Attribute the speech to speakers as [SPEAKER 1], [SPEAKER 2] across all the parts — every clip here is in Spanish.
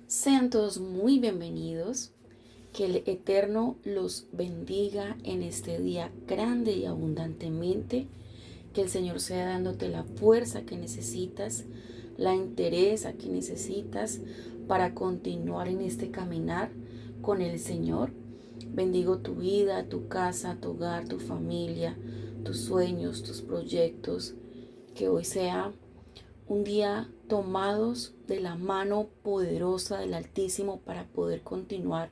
[SPEAKER 1] Sean todos muy bienvenidos. Que el Eterno los bendiga en este día grande y abundantemente. Que el Señor sea dándote la fuerza que necesitas, la entereza que necesitas para continuar en este caminar con el Señor. Bendigo tu vida, tu casa, tu hogar, tu familia, tus sueños, tus proyectos. Que hoy sea un día tomados de la mano poderosa del Altísimo para poder continuar,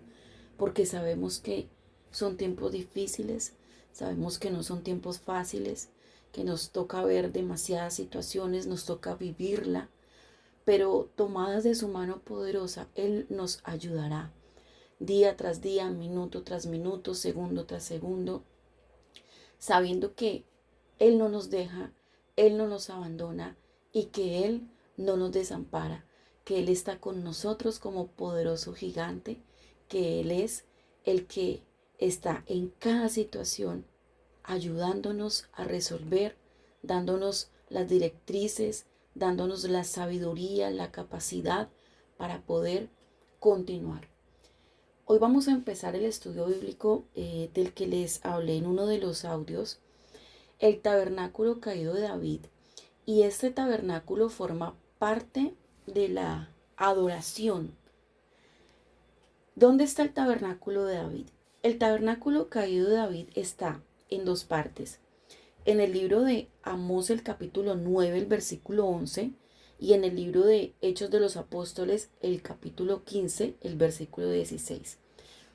[SPEAKER 1] porque sabemos que son tiempos difíciles, sabemos que no son tiempos fáciles, que nos toca ver demasiadas situaciones, nos toca vivirla, pero tomadas de su mano poderosa, Él nos ayudará día tras día, minuto tras minuto, segundo tras segundo, sabiendo que Él no nos deja, Él no nos abandona y que Él no nos desampara, que Él está con nosotros como poderoso gigante, que Él es el que está en cada situación ayudándonos a resolver, dándonos las directrices, dándonos la sabiduría, la capacidad para poder continuar. Hoy vamos a empezar el estudio bíblico del que les hablé en uno de los audios, el tabernáculo caído de David. Y este tabernáculo forma parte de la adoración. ¿Dónde está el tabernáculo de David? El tabernáculo caído de David está en dos partes. En el libro de Amós, el capítulo 9, el versículo 11, y en el libro de Hechos de los Apóstoles, el capítulo 15, el versículo 16.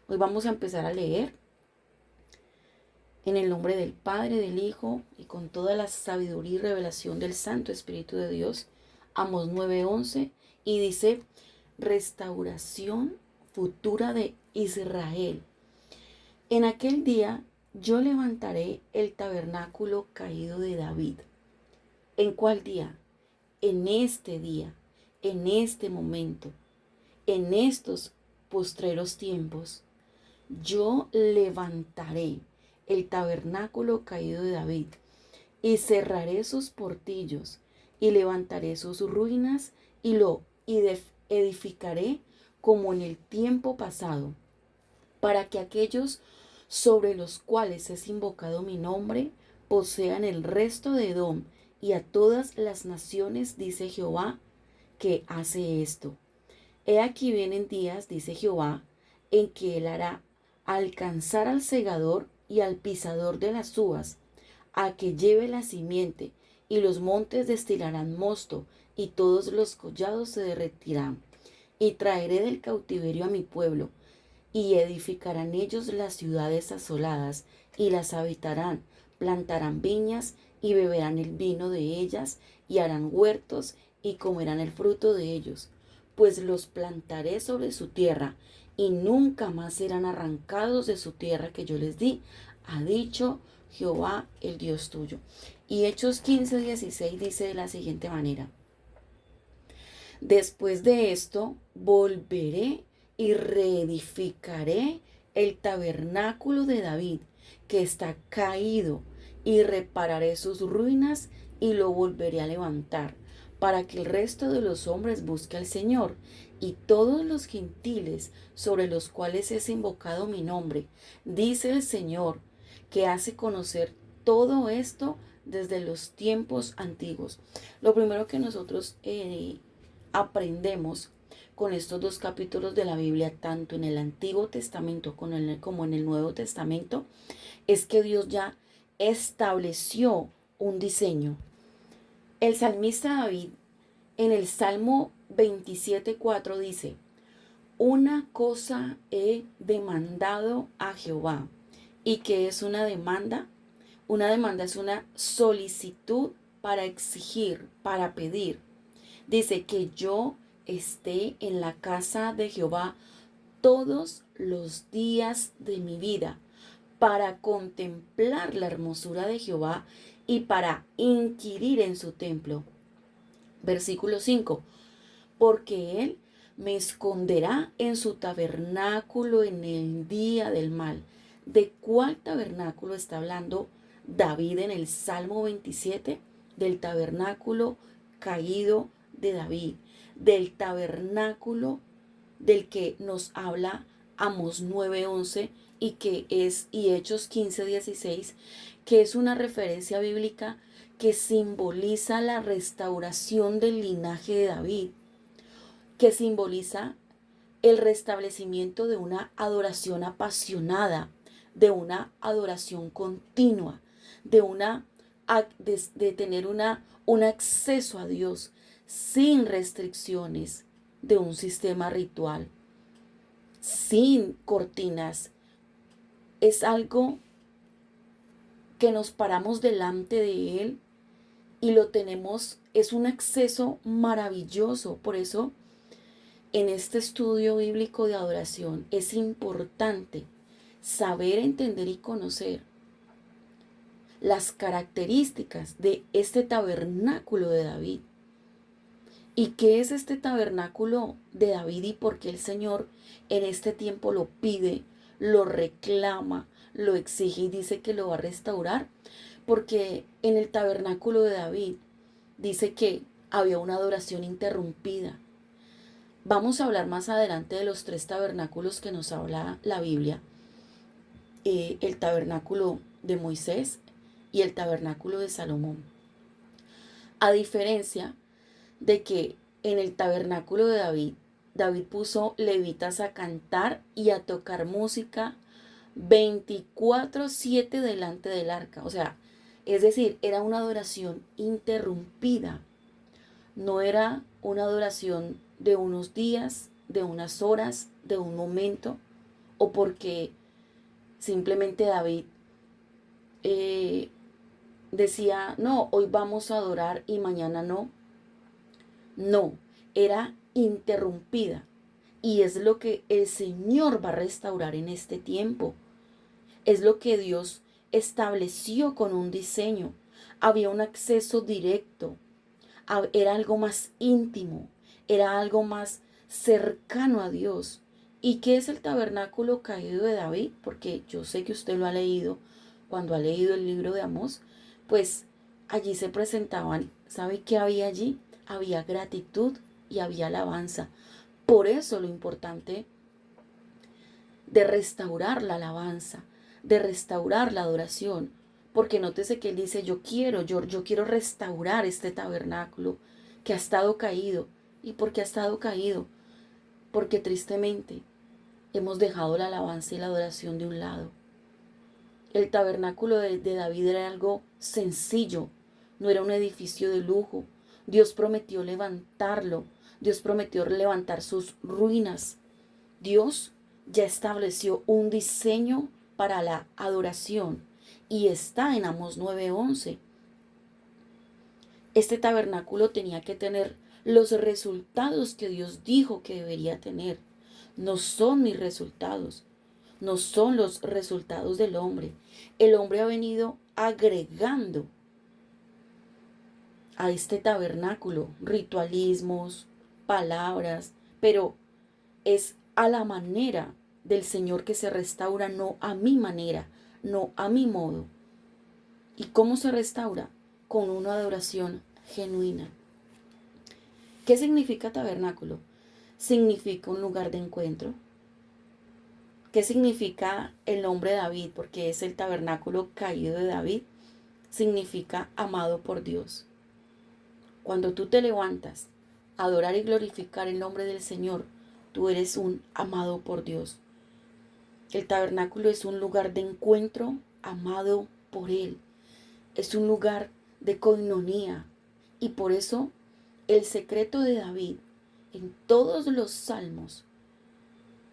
[SPEAKER 1] Hoy vamos a empezar a leer en el nombre del Padre, del Hijo y con toda la sabiduría y revelación del Santo Espíritu de Dios. Amós 9:11 y dice: restauración futura de Israel. En aquel día yo levantaré el tabernáculo caído de David. ¿En cuál día? En este día, en este momento, en estos postreros tiempos. Yo levantaré el tabernáculo caído de David y cerraré sus portillos y levantaré sus ruinas y lo edificaré como en el tiempo pasado, para que aquellos sobre los cuales es invocado mi nombre posean el resto de Edom y a todas las naciones, dice Jehová, que hace esto. He aquí vienen días, dice Jehová, en que él hará alcanzar al segador y al pisador de las uvas, a que lleve la simiente, y los montes destilarán mosto, y todos los collados se derretirán. Y traeré del cautiverio a mi pueblo, y edificarán ellos las ciudades asoladas, y las habitarán, plantarán viñas, y beberán el vino de ellas, y harán huertos, y comerán el fruto de ellos, pues los plantaré sobre su tierra, y nunca más serán arrancados de su tierra que yo les di, ha dicho Jehová el Dios tuyo. Y Hechos 15:16 dice de la siguiente manera: después de esto volveré y reedificaré el tabernáculo de David, que está caído, y repararé sus ruinas y lo volveré a levantar, para que el resto de los hombres busque al Señor, y todos los gentiles sobre los cuales es invocado mi nombre, dice el Señor, que hace conocer todo esto desde los tiempos antiguos. Lo primero que nosotros aprendemos con estos dos capítulos de la Biblia, tanto en el Antiguo Testamento como en el Nuevo Testamento, es que Dios ya estableció un diseño. El salmista David en el Salmo 27:4 dice: una cosa he demandado a Jehová. ¿Y qué es una demanda? Una demanda es una solicitud para exigir, para pedir. Dice: que yo esté en la casa de Jehová todos los días de mi vida, para contemplar la hermosura de Jehová y para inquirir en su templo. Versículo 5. Porque él me esconderá en su tabernáculo en el día del mal. ¿De cuál tabernáculo está hablando David en el Salmo 27? Del tabernáculo caído de David, del tabernáculo del que nos habla Amós 9:11 y Hechos 15:16, que es una referencia bíblica que simboliza la restauración del linaje de David, que simboliza el restablecimiento de una adoración apasionada, de una adoración continua, de tener un acceso a Dios sin restricciones de un sistema ritual, sin cortinas. Es algo que nos paramos delante de Él y lo tenemos, es un acceso maravilloso. Por eso, en este estudio bíblico de adoración es importante saber, entender y conocer las características de este tabernáculo de David. ¿Y qué es este tabernáculo de David y por qué el Señor en este tiempo lo pide, lo reclama, lo exige y dice que lo va a restaurar? Porque en el tabernáculo de David dice que había una adoración interrumpida. Vamos a hablar más adelante de los 3 tabernáculos que nos habla la Biblia. El tabernáculo de Moisés y el tabernáculo de Salomón. A diferencia de que en el tabernáculo de David, David puso levitas a cantar y a tocar música 24/7 delante del arca. O sea, es decir, era una adoración interrumpida. No era una adoración de unos días, de unas horas, de un momento, o porque simplemente David decía, no, hoy vamos a adorar y mañana no. No, era interrumpida. Y es lo que el Señor va a restaurar en este tiempo. Es lo que Dios estableció con un diseño. Había un acceso directo. Era algo más íntimo. Era algo más cercano a Dios. ¿Y qué es el tabernáculo caído de David? Porque yo sé que usted lo ha leído. Cuando ha leído el libro de Amós, pues allí se presentaban, ¿sabe qué había allí? Había gratitud y había alabanza. Por eso lo importante de restaurar la alabanza, de restaurar la adoración. Porque nótese que él dice, yo quiero restaurar este tabernáculo que ha estado caído. ¿Y por qué ha estado caído? Porque tristemente hemos dejado la alabanza y la adoración de un lado. El tabernáculo de David era algo sencillo, no era un edificio de lujo. Dios prometió levantarlo, Dios prometió levantar sus ruinas. Dios ya estableció un diseño para la adoración y está en Amós 9:11. Este tabernáculo tenía que tener los resultados que Dios dijo que debería tener. No son mis resultados, no son los resultados del hombre. El hombre ha venido agregando a este tabernáculo ritualismos, palabras, pero es a la manera del Señor que se restaura, no a mi manera, no a mi modo. ¿Y cómo se restaura? Con una adoración genuina. ¿Qué significa tabernáculo? Significa un lugar de encuentro. ¿Qué significa el nombre David? Porque es el tabernáculo caído de David. Significa amado por Dios. Cuando tú te levantas a adorar y glorificar el nombre del Señor, tú eres un amado por Dios. El tabernáculo es un lugar de encuentro amado por Él. Es un lugar de coinonía. Y por eso el secreto de David en todos los salmos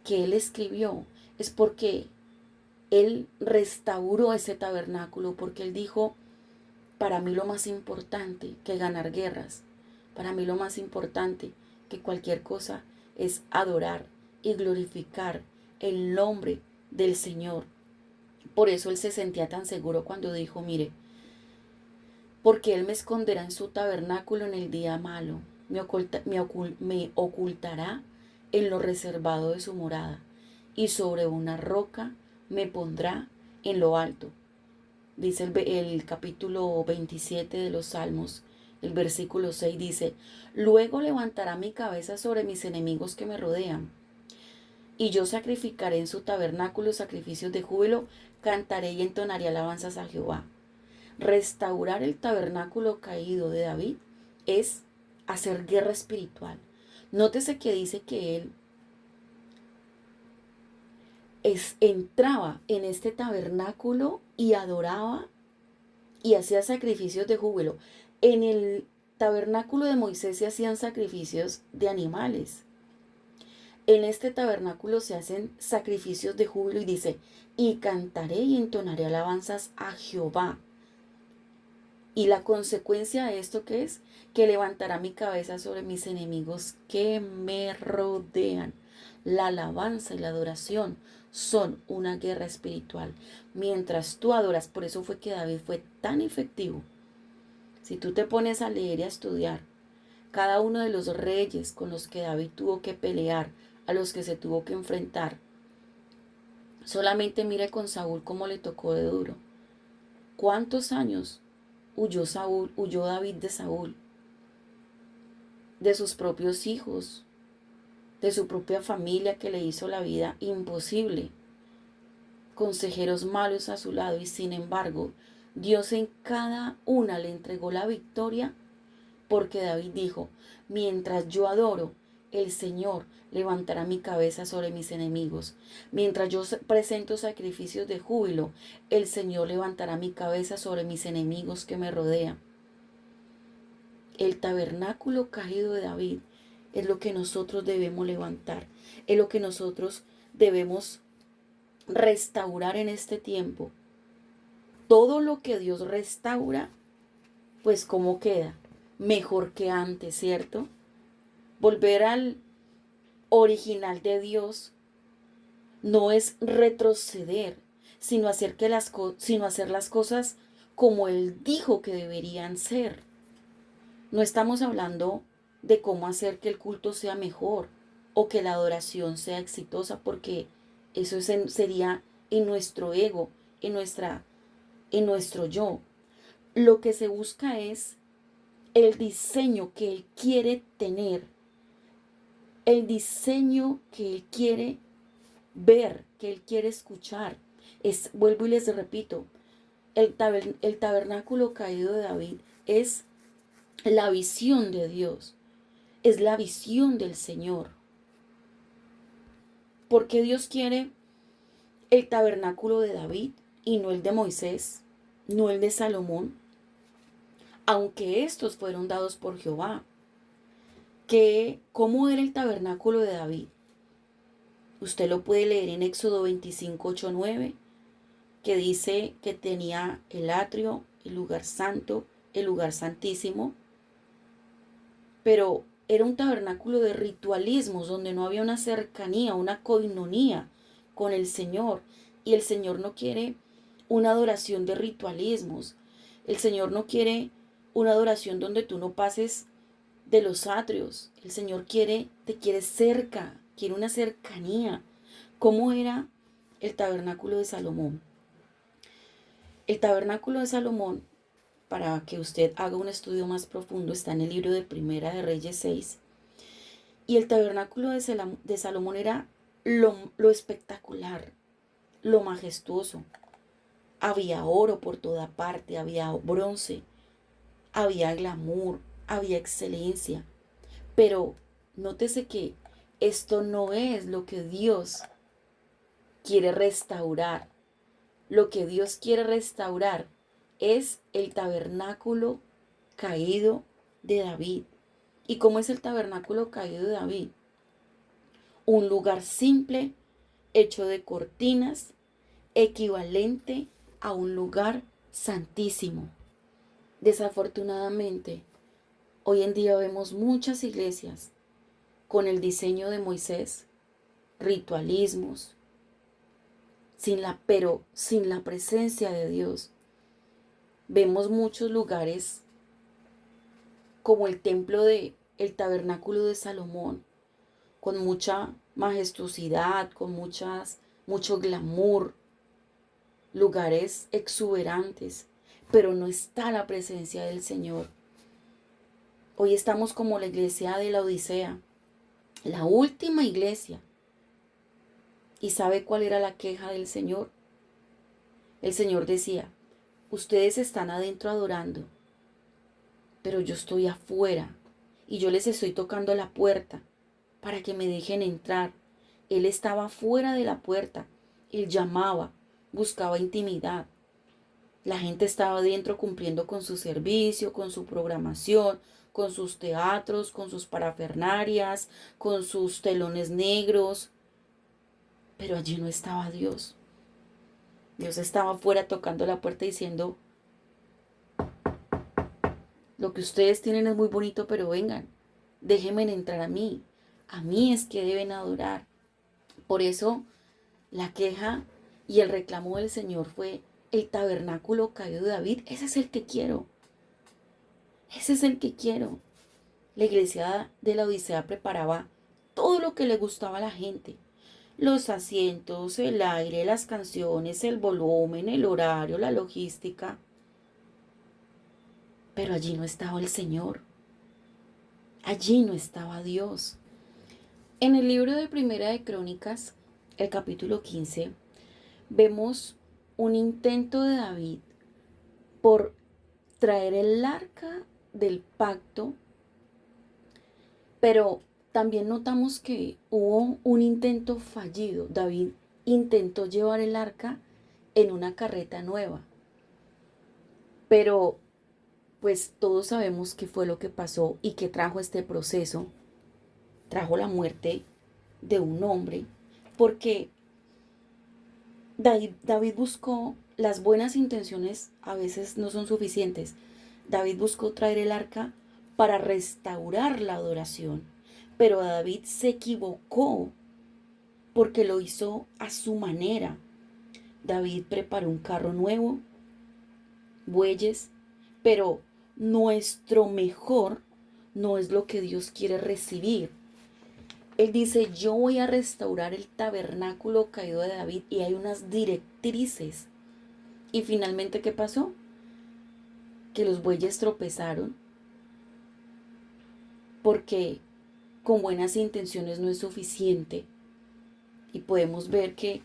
[SPEAKER 1] que él escribió es porque él restauró ese tabernáculo, porque él dijo, para mí lo más importante que ganar guerras, para mí lo más importante que cualquier cosa es adorar y glorificar el nombre del Señor. Por eso él se sentía tan seguro cuando dijo, mire, porque él me esconderá en su tabernáculo en el día malo, me ocultará en lo reservado de su morada, y sobre una roca me pondrá en lo alto. Dice el capítulo 27 de los Salmos, el versículo 6 dice, luego levantará mi cabeza sobre mis enemigos que me rodean. Y yo sacrificaré en su tabernáculo sacrificios de júbilo, cantaré y entonaré alabanzas a Jehová. Restaurar el tabernáculo caído de David es hacer guerra espiritual. Nótese que dice que él entraba en este tabernáculo y adoraba y hacía sacrificios de júbilo. En el tabernáculo de Moisés se hacían sacrificios de animales. En este tabernáculo se hacen sacrificios de júbilo y dice, y cantaré y entonaré alabanzas a Jehová. Y la consecuencia de esto, ¿qué es? Que levantará mi cabeza sobre mis enemigos que me rodean. La alabanza y la adoración son una guerra espiritual. Mientras tú adoras, por eso fue que David fue tan efectivo. Si tú te pones a leer y a estudiar cada uno de los reyes con los que David tuvo que pelear, a los que se tuvo que enfrentar, solamente mire con Saúl cómo le tocó de duro. ¿Cuántos años huyó David de Saúl, de sus propios hijos, de su propia familia que le hizo la vida imposible, consejeros malos a su lado, y sin embargo, Dios en cada una le entregó la victoria, porque David dijo, mientras yo adoro, el Señor levantará mi cabeza sobre mis enemigos. Mientras yo presento sacrificios de júbilo, el Señor levantará mi cabeza sobre mis enemigos que me rodean. El tabernáculo caído de David es lo que nosotros debemos levantar, es lo que nosotros debemos restaurar en este tiempo. Todo lo que Dios restaura, pues ¿cómo queda? Mejor que antes, ¿cierto? Volver al original de Dios no es retroceder, sino hacer las cosas como Él dijo que deberían ser. No estamos hablando de cómo hacer que el culto sea mejor o que la adoración sea exitosa, porque eso sería en nuestro ego, en nuestro yo. Lo que se busca es el diseño que Él quiere tener, el diseño que Él quiere ver, que Él quiere escuchar. Vuelvo y les repito, el tabernáculo caído de David es la visión de Dios, es la visión del Señor. Porque Dios quiere el tabernáculo de David y no el de Moisés, no el de Salomón, aunque estos fueron dados por Jehová. ¿Cómo era el tabernáculo de David? Usted lo puede leer en Éxodo 25, 8, 9, que dice que tenía el atrio, el lugar santo, el lugar santísimo, pero era un tabernáculo de ritualismos donde no había una cercanía, una coinonía con el Señor. Y el Señor no quiere una adoración de ritualismos. El Señor no quiere una adoración donde tú no pases de los atrios. El Señor te quiere cerca, quiere una cercanía. ¿Cómo era el tabernáculo de Salomón? El tabernáculo de Salomón, para que usted haga un estudio más profundo, está en el libro de Primera de Reyes 6. Y el tabernáculo de Salomón era lo espectacular, lo majestuoso. Había oro por toda parte, había bronce, había glamour, había excelencia. Pero nótese que esto no es lo que Dios quiere restaurar. Lo que Dios quiere restaurar es el tabernáculo caído de David. ¿Y cómo es el tabernáculo caído de David? Un lugar simple, hecho de cortinas, equivalente a un lugar santísimo. Desafortunadamente, hoy en día vemos muchas iglesias con el diseño de Moisés, ritualismos, pero sin la presencia de Dios. Vemos muchos lugares como el tabernáculo de Salomón, con mucha majestuosidad, con mucho glamour, lugares exuberantes, pero no está la presencia del Señor. Hoy estamos como la iglesia de la Odisea, la última iglesia, ¿Y sabe cuál era la queja del Señor? El Señor decía, ustedes están adentro adorando, pero yo estoy afuera y yo les estoy tocando la puerta para que me dejen entrar. Él estaba fuera de la puerta, él llamaba, buscaba intimidad. La gente estaba adentro cumpliendo con su servicio, con su programación, con sus teatros, con sus parafernarias, con sus telones negros, pero allí no estaba Dios. Dios estaba afuera tocando la puerta diciendo, lo que ustedes tienen es muy bonito, pero vengan, déjenme entrar a mí. A mí es que deben adorar. Por eso la queja y el reclamo del Señor fue el tabernáculo caído de David. Ese es el que quiero. Ese es el que quiero. La iglesia de la Odisea preparaba todo lo que le gustaba a la gente. Los asientos, el aire, las canciones, el volumen, el horario, la logística. Pero allí no estaba el Señor. Allí no estaba Dios. En el libro de Primera de Crónicas, el capítulo 15, vemos un intento de David por traer el arca del pacto, pero también notamos que hubo un intento fallido. David intentó llevar el arca en una carreta nueva, pero pues todos sabemos qué fue lo que pasó y qué trajo este proceso. Trajo la muerte de un hombre, porque David buscó, las buenas intenciones a veces no son suficientes. David buscó traer el arca para restaurar la adoración, pero David se equivocó porque lo hizo a su manera. David preparó un carro nuevo, bueyes, pero nuestro mejor no es lo que Dios quiere recibir. Él dice, yo voy a restaurar el tabernáculo caído de David y hay unas directrices. Y finalmente, ¿qué pasó? Que los bueyes tropezaron porque con buenas intenciones no es suficiente. Y podemos ver que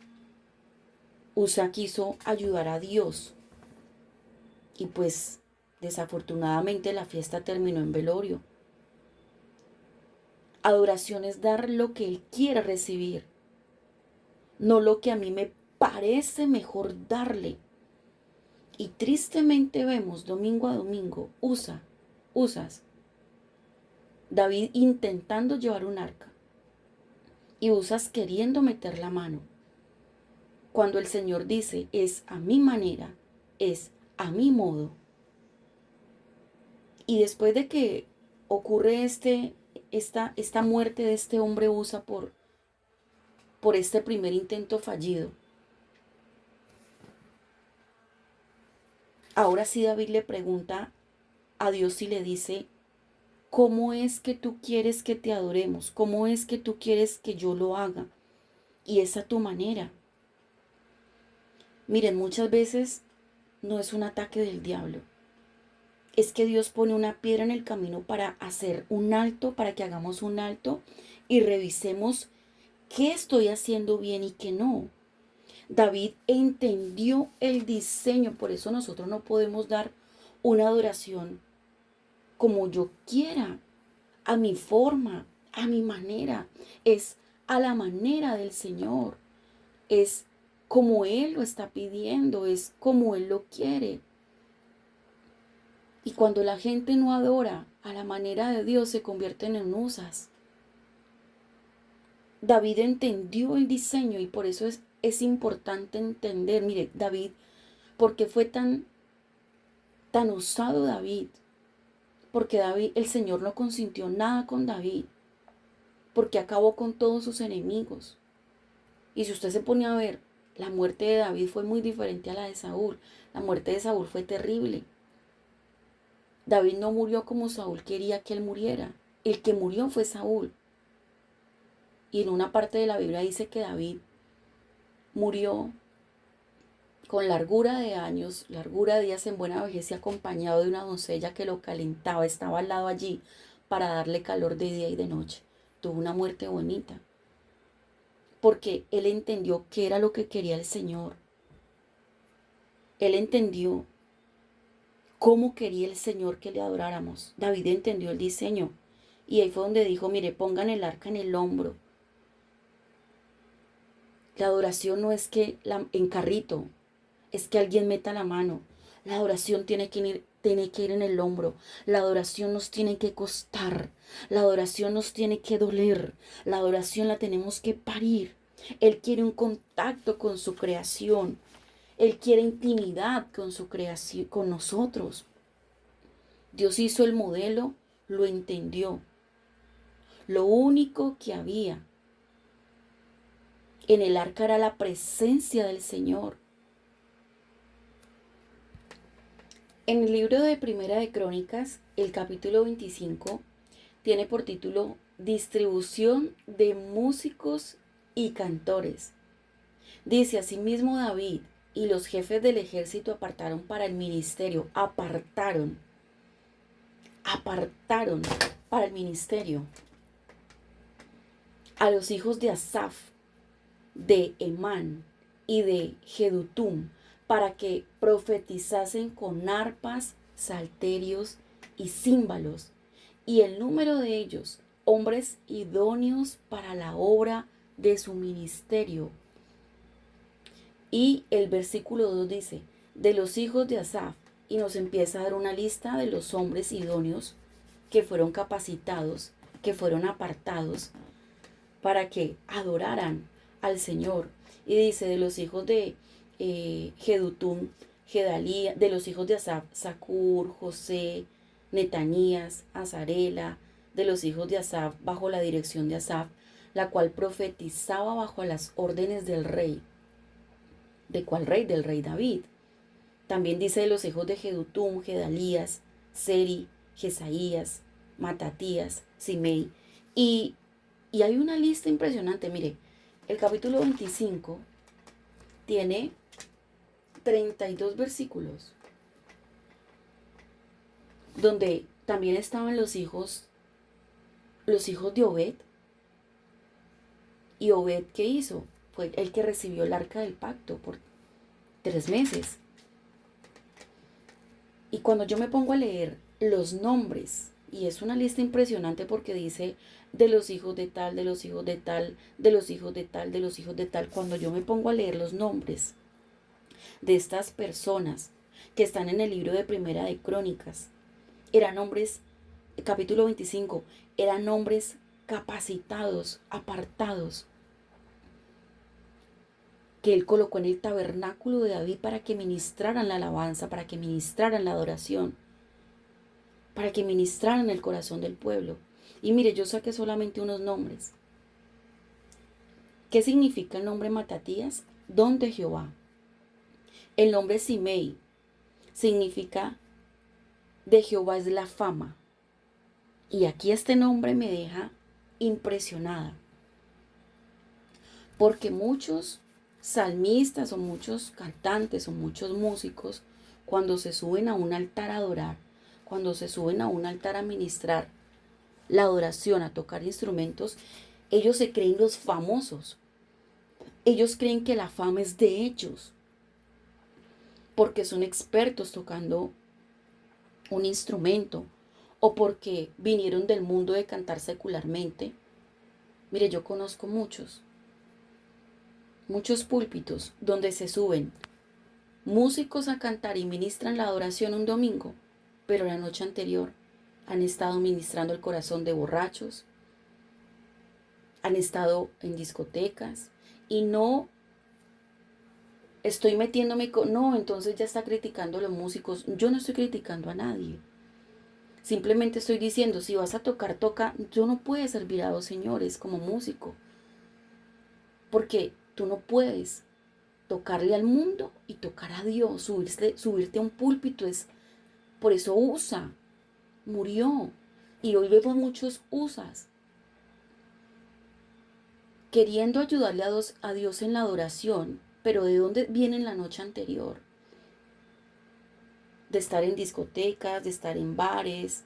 [SPEAKER 1] Usa quiso ayudar a Dios y pues desafortunadamente la fiesta terminó en velorio. Adoración es dar lo que Él quiere recibir, no lo que a mí me parece mejor darle. Y tristemente vemos domingo a domingo Usas, David intentando llevar un arca y Usas queriendo meter la mano. Cuando el Señor dice, es a mi manera, es a mi modo. Y después de que ocurre esta muerte de este hombre Usa por este primer intento fallido, ahora sí David le pregunta a Dios y le dice, ¿cómo es que tú quieres que te adoremos? ¿Cómo es que tú quieres que yo lo haga? Y es a tu manera. Miren, muchas veces no es un ataque del diablo. Es que Dios pone una piedra en el camino para hacer un alto, para que hagamos un alto y revisemos qué estoy haciendo bien y qué no. David entendió el diseño, por eso nosotros no podemos dar una adoración como yo quiera, a mi forma, a mi manera. Es a la manera del Señor. Es como Él lo está pidiendo, es como Él lo quiere. Y cuando la gente no adora a la manera de Dios, se convierten en musas. David entendió el diseño y por eso es importante entender. Mire, David, ¿por qué fue tan usado David? Porque David, el Señor no consintió nada con David, porque acabó con todos sus enemigos. Y si usted se pone a ver, la muerte de David fue muy diferente a la de Saúl. La muerte de Saúl fue terrible. David no murió como Saúl quería que él muriera. El que murió fue Saúl. Y en una parte de la Biblia dice que David murió con largura de años, largura de días en buena vejez y acompañado de una doncella que lo calentaba, estaba al lado allí para darle calor de día y de noche. Tuvo una muerte bonita. porque él entendió qué era lo que quería el Señor. Él entendió cómo quería el Señor que le adoráramos. David entendió el diseño. Y ahí fue donde dijo, mire, pongan el arca en el hombro. La adoración no es que en carrito, es que alguien meta la mano. La adoración tiene que ir en el hombro. La adoración nos tiene que costar. La adoración nos tiene que doler. La adoración la tenemos que parir. Él quiere un contacto con su creación. Él quiere intimidad con su creación, con nosotros. Dios hizo el modelo, lo entendió. Lo único que había en el arca era la presencia del Señor. En el libro de Primera de Crónicas, el capítulo 25, tiene por título Distribución de músicos y cantores. Dice asimismo David y los jefes del ejército apartaron para el ministerio, apartaron para el ministerio a los hijos de Asaf, de Emán y de Jedutum, para que profetizasen con arpas, salterios y címbalos, y el número de ellos, hombres idóneos para la obra de su ministerio. Y el versículo 2 dice, de los hijos de Asaf, y nos empieza a dar una lista de los hombres idóneos que fueron capacitados, que fueron apartados para que adoraran al Señor. Y dice de los hijos de Jedutum, Gedalía, de los hijos de Asaf, Zacur, José, Netanías, Azarela, de los hijos de Asaf, bajo la dirección de Asaf, la cual profetizaba bajo las órdenes del rey. ¿De cuál rey? Del rey David. También dice de los hijos de Jedutum, Gedalías, Seri, Jesaías, Matatías, Simei. Y hay una lista impresionante. Mire, el capítulo 25 tiene 32 versículos, donde también estaban los hijos de Obed. ¿Y Obed qué hizo? Fue el que recibió el arca del pacto por 3 meses. Y cuando yo me pongo a leer los nombres, y es una lista impresionante porque dice de los hijos de tal, de los hijos de tal, de los hijos de tal, de los hijos de tal, cuando yo me pongo a leer los nombres de estas personas que están en el libro de Primera de Crónicas, eran hombres, capítulo 25, eran hombres capacitados, apartados, que él colocó en el tabernáculo de David para que ministraran la alabanza, para que ministraran la adoración, para que ministraran el corazón del pueblo. Y mire, yo saqué solamente unos nombres. ¿Qué significa el nombre Matatías? Don de Jehová. El nombre Simei significa de Jehová es la fama. Y aquí este nombre me deja impresionada, porque muchos salmistas o muchos cantantes o muchos músicos, cuando se suben a un altar a adorar, cuando se suben a un altar a ministrar la adoración, a tocar instrumentos, ellos se creen los famosos. Ellos creen que la fama es de ellos, porque son expertos tocando un instrumento o porque vinieron del mundo de cantar secularmente. Mire, yo conozco muchos púlpitos donde se suben músicos a cantar y ministran la adoración un domingo, pero la noche anterior han estado ministrando el corazón de borrachos, han estado en discotecas y no estoy metiéndome con... No, entonces ya está criticando a los músicos. Yo no estoy criticando a nadie. Simplemente estoy diciendo, si vas a tocar, toca. Yo no puedo servir a 2 señores como músico, porque tú no puedes tocarle al mundo y tocar a Dios. Subirte a un púlpito es... Por eso Usa murió. Y hoy vemos muchos Usas queriendo ayudarle a Dios en la adoración, pero ¿de dónde viene la noche anterior? De estar en discotecas, de estar en bares,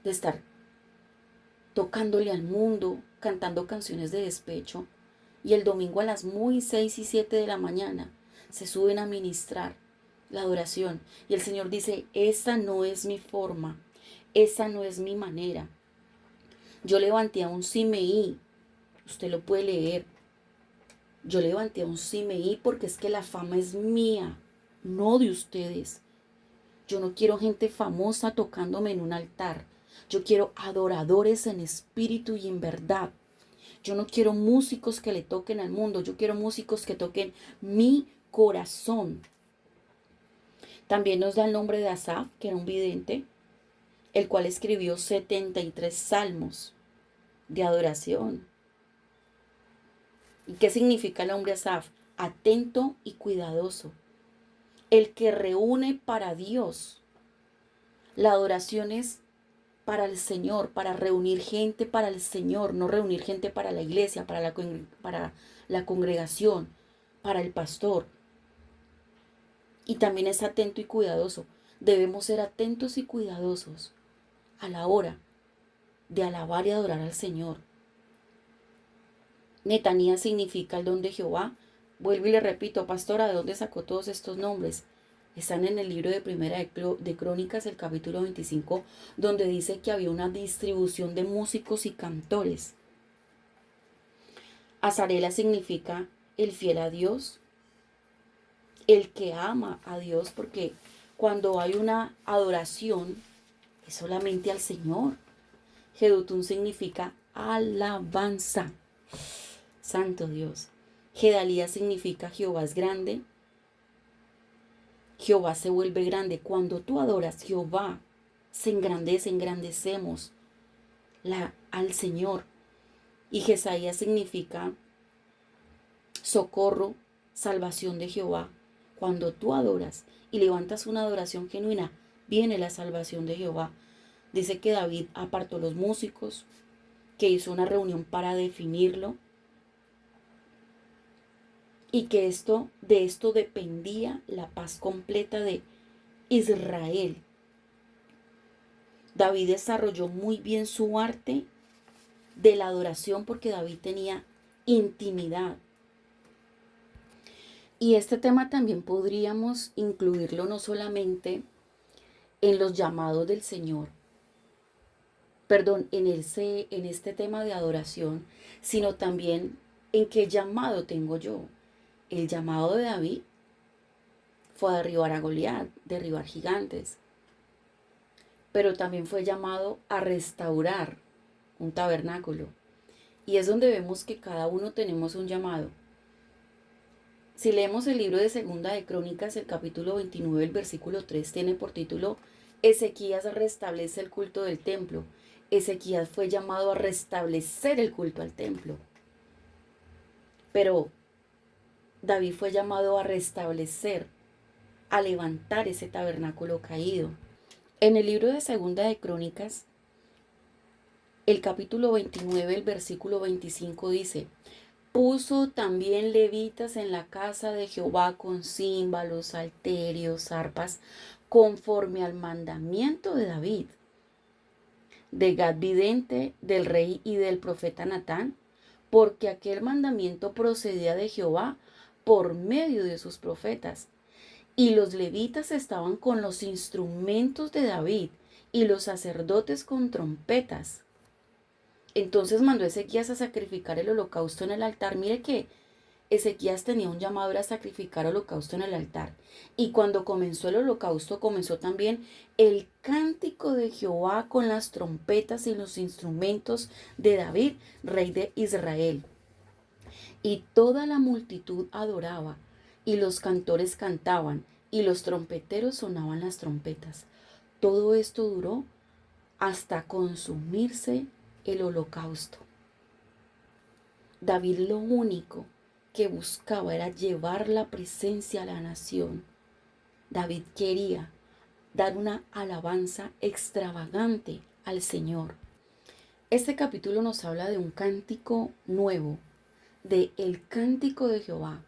[SPEAKER 1] de estar tocándole al mundo, cantando canciones de despecho. Y el domingo a las muy 6 y 7 de la mañana se suben a ministrar la adoración. Y el Señor dice, esta no es mi forma, esa no es mi manera. Yo levanté a un Simeí, usted lo puede leer. Yo levanté a un Simeí porque es que la fama es mía, no de ustedes. Yo no quiero gente famosa tocándome en un altar. Yo quiero adoradores en espíritu y en verdad. Yo no quiero músicos que le toquen al mundo. Yo quiero músicos que toquen mi corazón. También nos da el nombre de Asaf, que era un vidente, el cual escribió 73 salmos de adoración. ¿Y qué significa el nombre Asaf? Atento y cuidadoso. El que reúne para Dios. La adoración es para el Señor, para reunir gente para el Señor, no reunir gente para la iglesia, para la congregación, para el pastor. Y también es atento y cuidadoso. Debemos ser atentos y cuidadosos a la hora de alabar y adorar al Señor. Netanía significa el don de Jehová. Vuelvo y le repito, pastora, ¿de dónde sacó todos estos nombres? Están en el libro de Primera de Crónicas, el capítulo 25, donde dice que había una distribución de músicos y cantores. Azarela significa el fiel a Dios, el que ama a Dios, porque cuando hay una adoración es solamente al Señor. Jedutún significa alabanza. Santo Dios. Gedalía significa Jehová es grande. Jehová se vuelve grande. Cuando tú adoras, Jehová se engrandece, engrandecemos al Señor. Y Jesaía significa socorro, salvación de Jehová. Cuando tú adoras y levantas una adoración genuina, viene la salvación de Jehová. Dice que David apartó los músicos, que hizo una reunión para definirlo y que de esto dependía la paz completa de Israel. David desarrolló muy bien su arte de la adoración porque David tenía intimidad. Y este tema también podríamos incluirlo no solamente en los llamados del Señor, en este tema de adoración, sino también en qué llamado tengo yo. El llamado de David fue a derribar a Goliat, derribar gigantes, pero también fue llamado a restaurar un tabernáculo. Y es donde vemos que cada uno tenemos un llamado. Si leemos el libro de Segunda de Crónicas, el capítulo 29, el versículo 3, tiene por título Ezequías restablece el culto del templo. Ezequías fue llamado a restablecer el culto al templo. Pero David fue llamado a restablecer, a levantar ese tabernáculo caído. En el libro de Segunda de Crónicas, el capítulo 29, el versículo 25 dice: puso también levitas en la casa de Jehová con címbalos, salterios, arpas, conforme al mandamiento de David, de Gad vidente, del rey y del profeta Natán, porque aquel mandamiento procedía de Jehová por medio de sus profetas. Y los levitas estaban con los instrumentos de David y los sacerdotes con trompetas. Entonces mandó Ezequías a sacrificar el holocausto en el altar. Mire que Ezequías tenía un llamado, era sacrificar holocausto en el altar. Y cuando comenzó el holocausto, comenzó también el cántico de Jehová con las trompetas y los instrumentos de David, rey de Israel. Y toda la multitud adoraba, y los cantores cantaban, y los trompeteros sonaban las trompetas. Todo esto duró hasta consumirse el holocausto. David lo único que buscaba era llevar la presencia a la nación. David quería dar una alabanza extravagante al Señor. Este capítulo nos habla de un cántico nuevo, de el cántico de Jehová.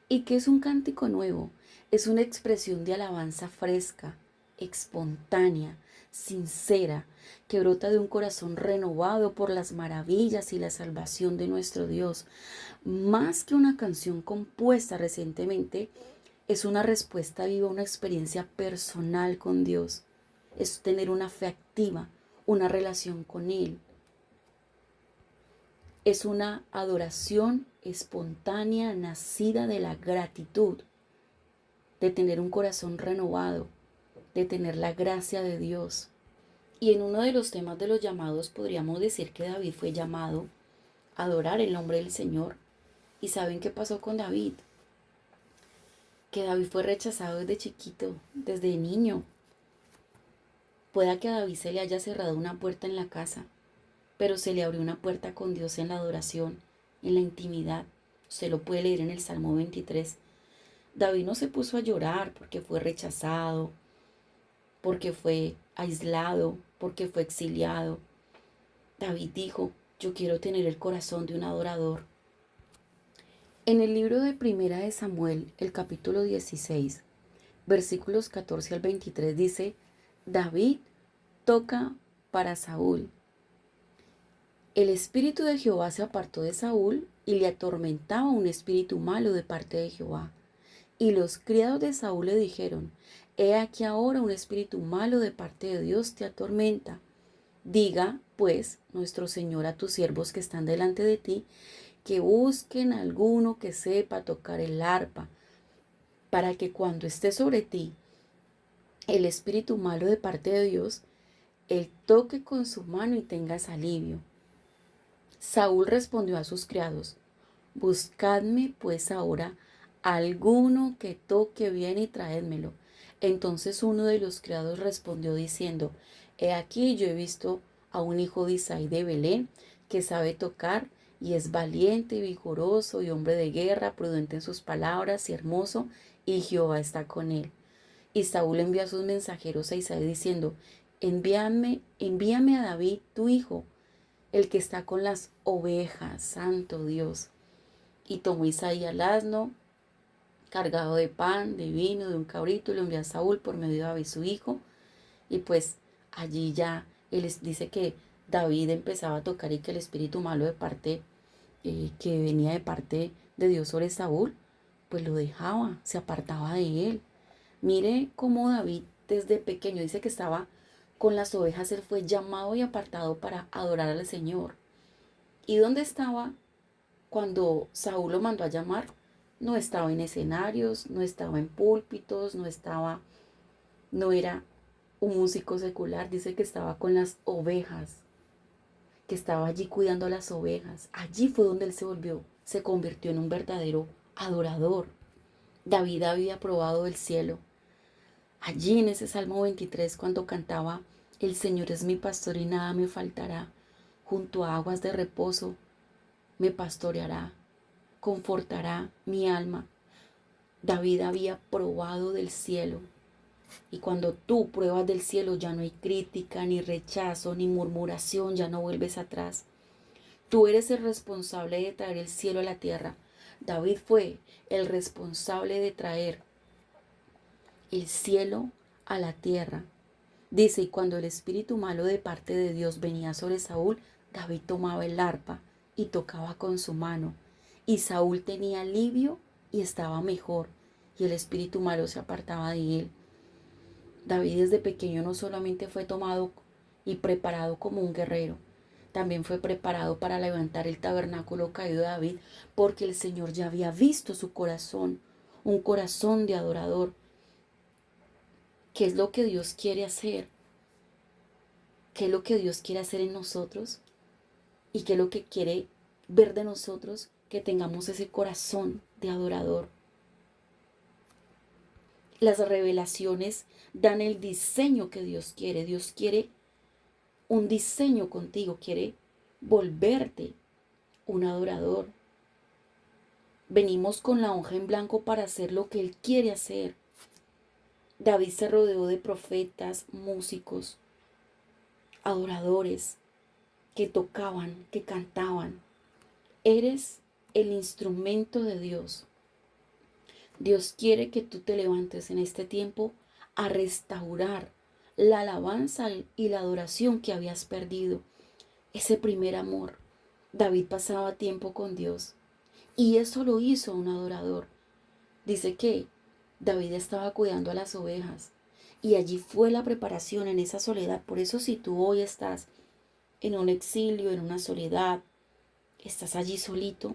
[SPEAKER 1] ¿Y qué es un cántico nuevo? Es una expresión de alabanza fresca, espontánea, sincera, que brota de un corazón renovado por las maravillas y la salvación de nuestro Dios. Más que una canción compuesta recientemente, es una respuesta viva, una experiencia personal con Dios. Es tener una fe activa, una relación con Él. Es una adoración espontánea, nacida de la gratitud, de tener un corazón renovado, de tener la gracia de Dios. Y en uno de los temas de los llamados podríamos decir que David fue llamado a adorar el nombre del Señor. ¿Y saben qué pasó con David? Que David fue rechazado desde chiquito, desde niño. Pueda que a David se le haya cerrado una puerta en la casa, pero se le abrió una puerta con Dios en la adoración, en la intimidad. Usted lo puede leer en el Salmo 23. David no se puso a llorar porque fue rechazado, porque fue aislado, porque fue exiliado. David dijo, yo quiero tener el corazón de un adorador. En el libro de Primera de Samuel, el capítulo 16, versículos 14 al 23 dice, David toca para Saúl. El espíritu de Jehová se apartó de Saúl y le atormentaba un espíritu malo de parte de Jehová. Y los criados de Saúl le dijeron, he aquí ahora un espíritu malo de parte de Dios te atormenta. Diga, pues, nuestro Señor a tus siervos que están delante de ti, que busquen a alguno que sepa tocar el arpa, para que cuando esté sobre ti el espíritu malo de parte de Dios, él toque con su mano y tengas alivio. Saúl respondió a sus criados, buscadme pues ahora alguno que toque bien y traédmelo. Entonces uno de los criados respondió diciendo, he aquí yo he visto a un hijo de Isaí de Belén que sabe tocar y es valiente y vigoroso y hombre de guerra, prudente en sus palabras y hermoso, y Jehová está con él. Y Saúl envió a sus mensajeros a Isaí diciendo, envíame a David tu hijo, el que está con las ovejas, santo Dios. Y tomó Isaí al asno, cargado de pan, de vino, de un cabrito, y lo envió a Saúl por medio de David su hijo. Y pues allí ya él dice que David empezaba a tocar y que el espíritu malo de parte, que venía de parte de Dios sobre Saúl, pues lo dejaba, se apartaba de él. Mire cómo David desde pequeño dice que estaba con las ovejas, él fue llamado y apartado para adorar al Señor. ¿Y dónde estaba cuando Saúl lo mandó a llamar? No estaba en escenarios, no estaba en púlpitos, no era un músico secular, dice que estaba con las ovejas, que estaba allí cuidando a las ovejas. Allí fue donde él se convirtió en un verdadero adorador. David había probado el cielo. Allí en ese Salmo 23, cuando cantaba, el Señor es mi pastor y nada me faltará, junto a aguas de reposo me pastoreará, confortará mi alma. David había probado del cielo. Y cuando tú pruebas del cielo ya no hay crítica, ni rechazo, ni murmuración, ya no vuelves atrás. Tú eres el responsable de traer el cielo a la tierra. David fue el responsable de traer el cielo a la tierra. Dice, y cuando el espíritu malo de parte de Dios venía sobre Saúl, David tomaba el arpa y tocaba con su mano. Y Saúl tenía alivio y estaba mejor, y el espíritu malo se apartaba de él. David desde pequeño no solamente fue tomado y preparado como un guerrero, también fue preparado para levantar el tabernáculo caído de David, porque el Señor ya había visto su corazón, un corazón de adorador. ¿Qué es lo que Dios quiere hacer? ¿Qué es lo que Dios quiere hacer en nosotros? ¿Y qué es lo que quiere ver de nosotros? Que tengamos ese corazón de adorador. Las revelaciones dan el diseño que Dios quiere. Dios quiere un diseño contigo, quiere volverte un adorador. Venimos con la hoja en blanco para hacer lo que Él quiere hacer. David se rodeó de profetas, músicos, adoradores que tocaban, que cantaban. Eres el instrumento de Dios. Dios quiere que tú te levantes en este tiempo a restaurar la alabanza y la adoración que habías perdido, ese primer amor. David pasaba tiempo con Dios y eso lo hizo un adorador. Dice que David estaba cuidando a las ovejas y allí fue la preparación en esa soledad. Por eso si tú hoy estás en un exilio, en una soledad, estás allí solito,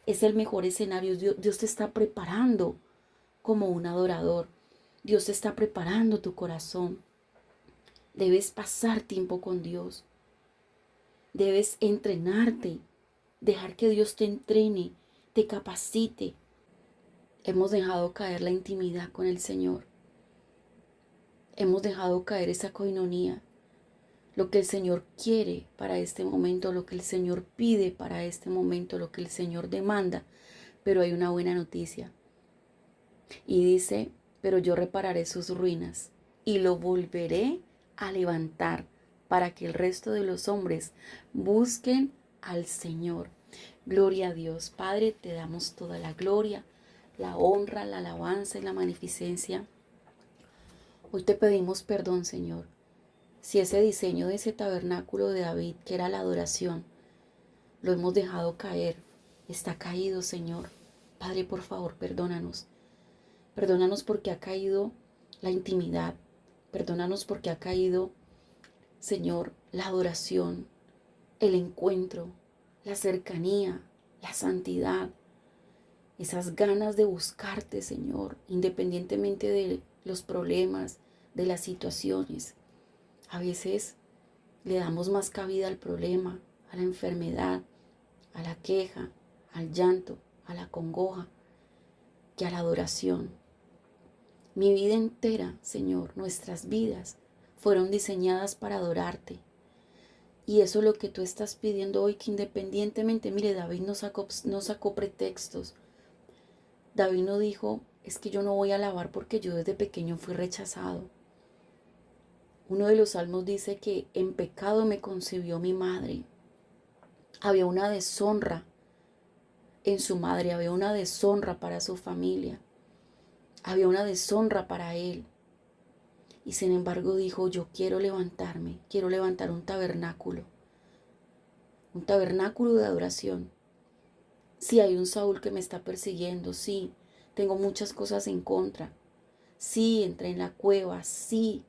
[SPEAKER 1] es el mejor escenario. Dios te está preparando como un adorador. Dios te está preparando tu corazón. Debes pasar tiempo con Dios. Debes entrenarte, dejar que Dios te entrene, te capacite. Hemos dejado caer la intimidad con el Señor. Hemos dejado caer esa coinonía. Lo que el Señor quiere para este momento, lo que el Señor pide para este momento, lo que el Señor demanda. Pero hay una buena noticia. Y dice, pero yo repararé sus ruinas y lo volveré a levantar para que el resto de los hombres busquen al Señor. Gloria a Dios. Padre, te damos toda la gloria, la honra, la alabanza y la magnificencia. Hoy te pedimos perdón, Señor, si ese diseño de ese tabernáculo de David, que era la adoración, lo hemos dejado caer, está caído, Señor. Padre, por favor, perdónanos. Perdónanos porque ha caído la intimidad. Perdónanos porque ha caído, Señor, la adoración, el encuentro, la cercanía, la santidad, esas ganas de buscarte, Señor, independientemente de los problemas, de las situaciones. A veces le damos más cabida al problema, a la enfermedad, a la queja, al llanto, a la congoja, que a la adoración. Mi vida entera, Señor, nuestras vidas fueron diseñadas para adorarte. Y eso es lo que tú estás pidiendo hoy, que independientemente, mire, David no sacó pretextos. David no dijo, es que yo no voy a alabar porque yo desde pequeño fui rechazado. Uno de los salmos dice que en pecado me concibió mi madre. Había una deshonra en su madre, había una deshonra para su familia, había una deshonra para él. Y sin embargo dijo, yo quiero levantarme, quiero levantar un tabernáculo de adoración. Sí, hay un Saúl que me está persiguiendo, sí, tengo muchas cosas en contra. Sí, entré en la cueva, sí,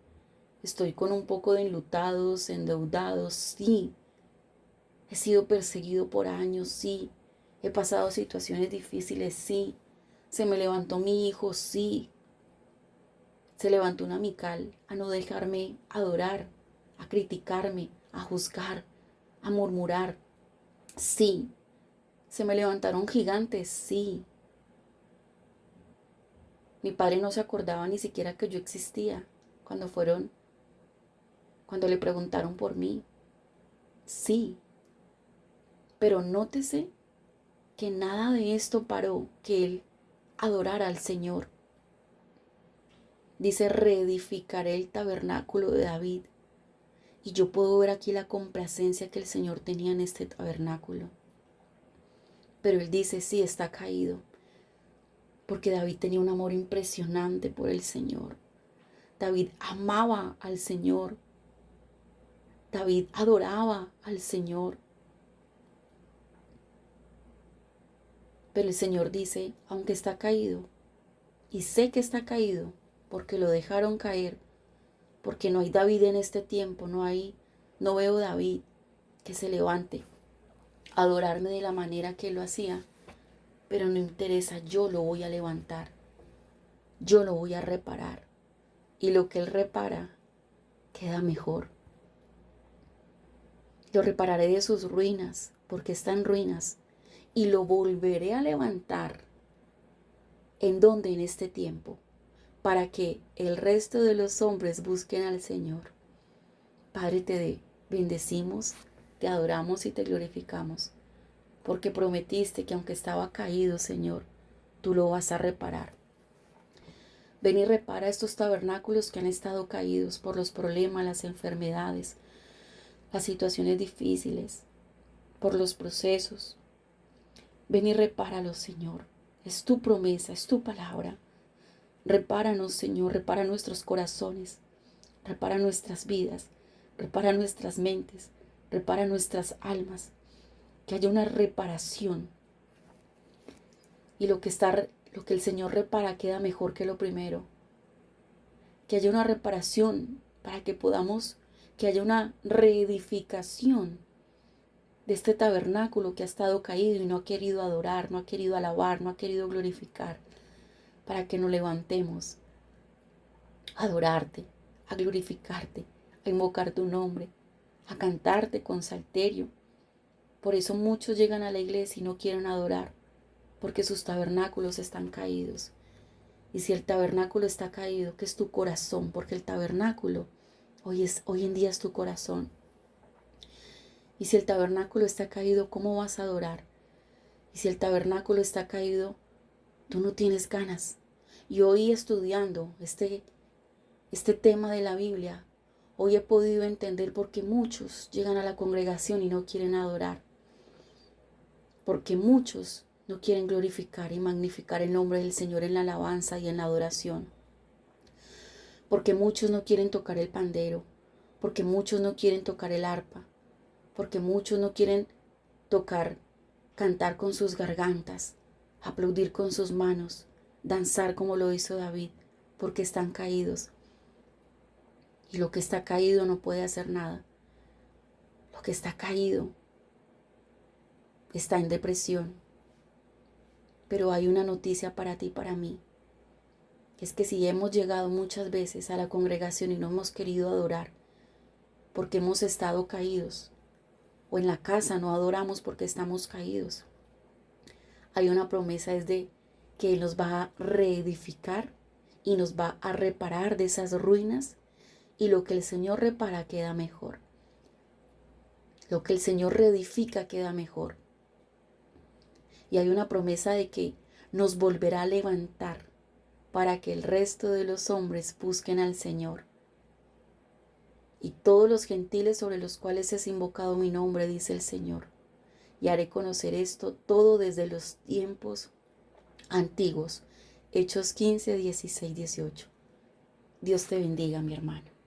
[SPEAKER 1] estoy con un poco de enlutados, endeudados, sí. He sido perseguido por años, sí. He pasado situaciones difíciles, sí. Se me levantó mi hijo, sí. Se levantó una Mical a no dejarme adorar, a criticarme, a juzgar, a murmurar, sí. Se me levantaron gigantes, sí. Mi padre no se acordaba ni siquiera que yo existía cuando le preguntaron por mí. Sí, pero nótese que nada de esto paró que él adorara al Señor. Dice, reedificaré el tabernáculo de David. Y yo puedo ver aquí la complacencia que el Señor tenía en este tabernáculo. Pero él dice, sí, está caído. Porque David tenía un amor impresionante por el Señor. David amaba al Señor. David adoraba al Señor. Pero el Señor dice, aunque está caído, y sé que está caído, porque lo dejaron caer, porque no hay David en este tiempo, no veo David que se levante a adorarme de la manera que él lo hacía, pero no interesa, yo lo voy a levantar, yo lo voy a reparar, y lo que él repara queda mejor. Lo repararé de sus ruinas, porque está en ruinas, y lo volveré a levantar. ¿En dónde? En este tiempo, para que el resto de los hombres busquen al Señor. Padre, te bendecimos, te adoramos y te glorificamos, porque prometiste que aunque estaba caído, Señor, tú lo vas a reparar. Ven y repara estos tabernáculos que han estado caídos por los problemas, las enfermedades, las situaciones difíciles, por los procesos. Ven y repáralos, Señor. Es tu promesa, es tu palabra. Repáranos, Señor, repara nuestros corazones. repara nuestras vidas, repara nuestras mentes, repara nuestras almas, que haya una reparación. Y lo que el Señor repara queda mejor que lo primero. Que haya una reparación para que haya una reedificación de este tabernáculo que ha estado caído y no ha querido adorar, no ha querido alabar, no ha querido glorificar, para que nos levantemos a adorarte, a glorificarte, a invocar tu nombre, a cantarte con salterio. Por eso muchos llegan a la iglesia y no quieren adorar, porque sus tabernáculos están caídos. Y si el tabernáculo está caído, ¿qué es tu corazón? Porque el tabernáculo hoy en día es tu corazón. Y si el tabernáculo está caído, ¿cómo vas a adorar? Y si el tabernáculo está caído, tú no tienes ganas. Y hoy estudiando este tema de la Biblia, hoy he podido entender por qué muchos llegan a la congregación y no quieren adorar. Porque muchos no quieren glorificar y magnificar el nombre del Señor en la alabanza y en la adoración. Porque muchos no quieren tocar el pandero. Porque muchos no quieren tocar el arpa. Porque muchos no quieren cantar con sus gargantas, aplaudir con sus manos, danzar como lo hizo David, porque están caídos. Y lo que está caído no puede hacer nada. Lo que está caído está en depresión. Pero hay una noticia para ti y para mí. Es que si hemos llegado muchas veces a la congregación y no hemos querido adorar, porque hemos estado caídos, o en la casa no adoramos porque estamos caídos, hay una promesa, es de que Él nos va a reedificar y nos va a reparar de esas ruinas, y lo que el Señor repara queda mejor. Lo que el Señor reedifica queda mejor. Y hay una promesa de que nos volverá a levantar para que el resto de los hombres busquen al Señor. Y todos los gentiles sobre los cuales es invocado mi nombre, dice el Señor. Y haré conocer esto todo desde los tiempos antiguos. Hechos 15, 16, 18. Dios te bendiga, mi hermano.